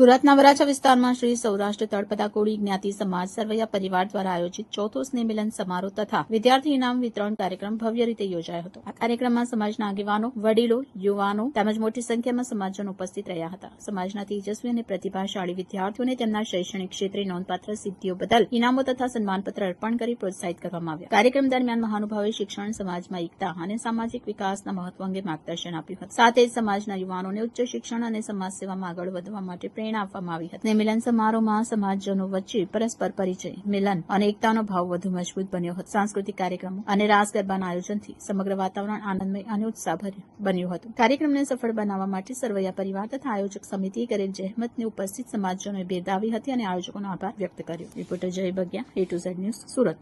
સુરતના વરાછા વિસ્તારમાં શ્રી સૌરાષ્ટ્ર તળપદા કોળી જ્ઞાતિ સમાજ સરવૈયા પરિવાર દ્વારા આયોજિત ચોથો સ્નેહ મિલન સમારોહ તથા વિદ્યાર્થી ઇનામ વિતરણ કાર્યક્રમ ભવ્ય રીતે યોજાયો હતો. આ કાર્યક્રમમાં સમાજના આગેવાનો, વડીલો, યુવાનો તેમજ મોટી સંખ્યામાં સમાજજનો ઉપસ્થિત રહ્યા હતા. સમાજના તેજસ્વી અને પ્રતિભાશાળી વિદ્યાર્થીઓને તેમના શૈક્ષણિક ક્ષેત્રે નોંધપાત્ર સિદ્ધિઓ બદલ ઇનામો તથા સન્માનપત્ર અર્પણ કરી પ્રોત્સાહિત કરવામાં આવ્યા. કાર્યક્રમ દરમિયાન મહાનુભાવે શિક્ષણ, સમાજમાં એકતા અને સામાજિક વિકાસના મહત્વ અંગે માર્ગદર્શન આપ્યું હતું. સાથે જ સમાજના યુવાનોને ઉચ્ચ શિક્ષણ અને સમાજ સેવામાં આગળ વધવા માટે પ્રેરણા આપવામાં આવી હતી. મિલન સમારોહમાં સમાજજનો વચ્ચે પરસ્પર પરિચય, મિલન અને એકતાનો ભાવ વધુ મજબૂત બન્યો હતો. સાંસ્કૃતિક કાર્યક્રમો અને રાસ ગરબાના આયોજનથી સમગ્ર વાતાવરણ આનંદમય અને ઉત્સાહભર્યું બન્યું હતું. કાર્યક્રમને સફળ બનાવવા માટે સરવૈયા પરિવાર તથા આયોજક સમિતિએ કરેલ જહેમતને ઉપસ્થિત સમાજજનોએ બિરદાવી હતી અને આયોજકોનો આભાર વ્યક્ત કર્યો. રિપોર્ટર જય બગિયા, A2Z ન્યૂઝ, સુરત.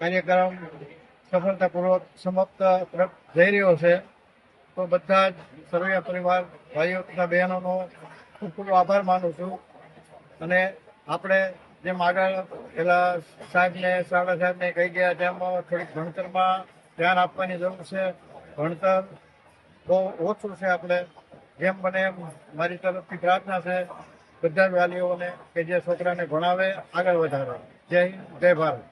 કાર્યક્રમ સફળતાપૂર્વક સમાપ્ત જઈ રહ્યો છે, તો બધા જ સરવૈયા પરિવાર ભાઈઓ તથા બહેનોનો ખૂબ ખૂબ આભાર માનું છું. અને આપણે જેમ આગળ પેલા સાહેબને સાડા સાહેબને કહી ગયા તેમ થોડીક ભણતરમાં ધ્યાન આપવાની જરૂર છે. ભણતર બહુ ઓછું છે. આપણે જેમ બને એમ મારી તરફથી પ્રાર્થના છે બધા જ વાલીઓને કે જે છોકરાને ભણાવે, આગળ વધારે. જય હિન્દ, જય ભારત.